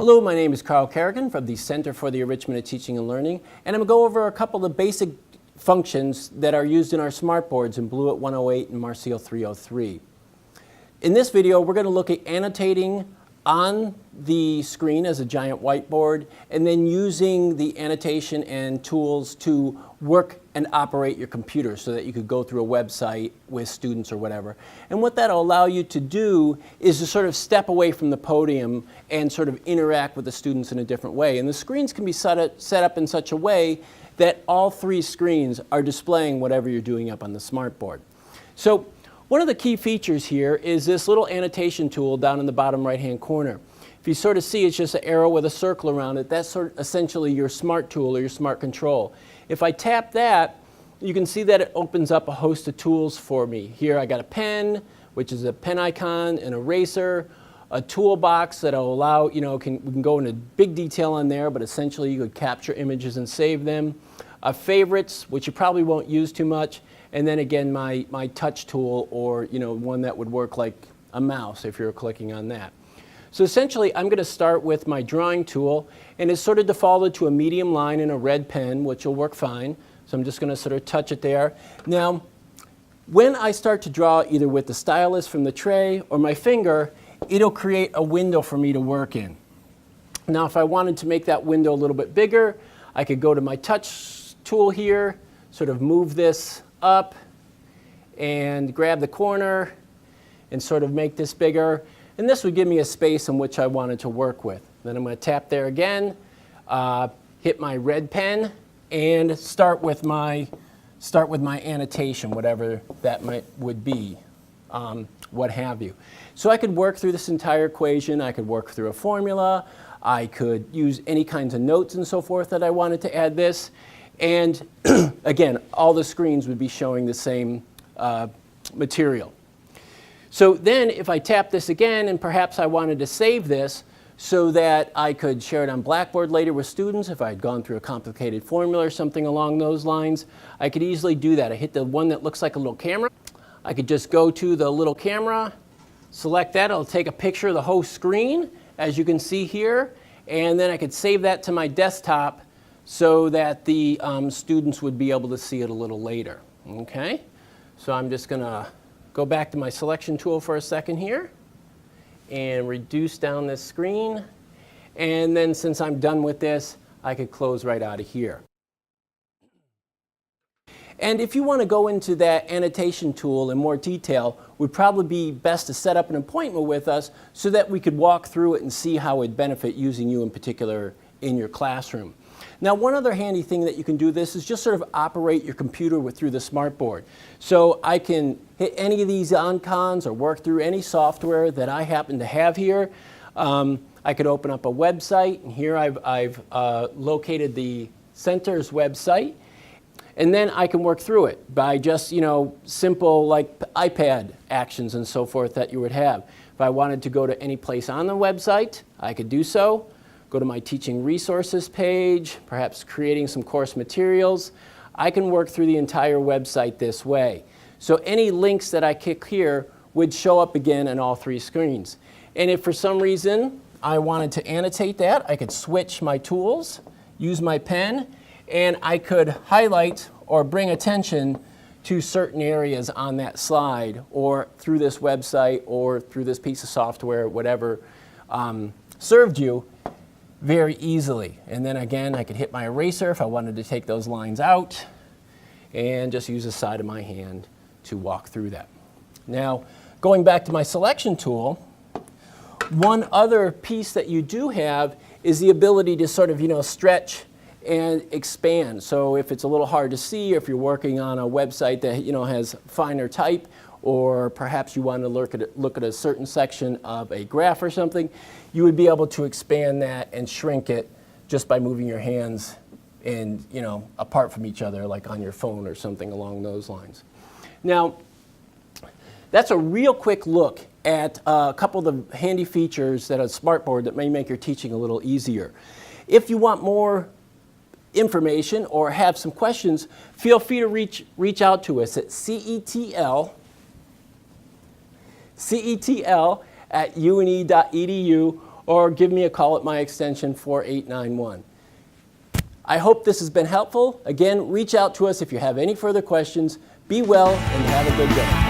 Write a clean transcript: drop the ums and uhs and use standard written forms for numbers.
Hello, my name is Carl Kerrigan from the Center for the Enrichment of Teaching and Learning, and I'm going to go over a couple of basic functions that are used in our smartboards in Blue at 108 and Marseille 303. In this video, we're going to look at annotating on the screen as a giant whiteboard, and then using the annotation and tools to work and operate your computer so that you could go through a website with students or whatever. And what that'll allow you to do is to sort of step away from the podium and sort of interact with the students in a different way. And the screens can be set up in such a way that all three screens are displaying whatever you're doing up on the smartboard. So one of the key features here is this little annotation tool down in the bottom right-hand corner. If you sort of see, it's just an arrow with a circle around it. That's sort of essentially your smart tool or your smart control. If I tap that, you can see that it opens up a host of tools for me. Here I got a pen, which is a pen icon, an eraser, a toolbox that'll allow, we can go into big detail on there, but essentially you could capture images and save them. Favorites, which you probably won't use too much. And then again, my touch tool, or one that would work like a mouse if you're clicking on that. So essentially, I'm going to start with my drawing tool, and it's sort of defaulted to a medium line and a red pen, which will work fine. So I'm just going to sort of touch it there. Now, when I start to draw either with the stylus from the tray or my finger, it'll create a window for me to work in. Now, if I wanted to make that window a little bit bigger, I could go to my touch tool here, sort of move this up and grab the corner and sort of make this bigger. And this would give me a space in which I wanted to work with. Then I'm going to tap there again, hit my red pen, and start with my annotation, whatever that would be, what have you. So I could work through this entire equation. I could work through a formula. I could use any kinds of notes and so forth that I wanted to add this. And again, all the screens would be showing the same material. So then if I tap this again, and perhaps I wanted to save this so that I could share it on Blackboard later with students, if I had gone through a complicated formula or something along those lines, I could easily do that. I hit the one that looks like a little camera. I could just go to the little camera, select that. It'll take a picture of the whole screen, as you can see here. And then I could save that to my desktop so that the students would be able to see it a little later. Okay? So I'm just going to go back to my selection tool for a second here and reduce down this screen. And then since I'm done with this, I could close right out of here. And if you want to go into that annotation tool in more detail, would probably be best to set up an appointment with us so that we could walk through it and see how it would benefit using you in particular in your classroom. Now, one other handy thing that you can do this is just sort of operate your computer through the smartboard. So I can hit any of these icons or work through any software that I happen to have here. I could open up a website, and here I've located the center's website. And then I can work through it by just, simple like iPad actions and so forth that you would have. If I wanted to go to any place on the website, I could do so. Go to my teaching resources page, perhaps creating some course materials. I can work through the entire website this way. So any links that I click here would show up again on all three screens. And if for some reason I wanted to annotate that, I could switch my tools, use my pen, and I could highlight or bring attention to certain areas on that slide or through this website or through this piece of software, whatever served you very easily. And then again, I could hit my eraser if I wanted to take those lines out and just use the side of my hand to walk through that. Now, going back to my selection tool, one other piece that you do have is the ability to sort of, stretch and expand. So if it's a little hard to see, or if you're working on a website that has finer type, or perhaps you want to look at a certain section of a graph or something, you would be able to expand that and shrink it just by moving your hands and apart from each other, like on your phone or something along those lines. Now, that's a real quick look at a couple of the handy features that a smartboard that may make your teaching a little easier. If you want more information or have some questions, feel free to reach out to us at CETL at une.edu or give me a call at my extension 4891. I hope this has been helpful. Again, reach out to us if you have any further questions. Be well and have a good day.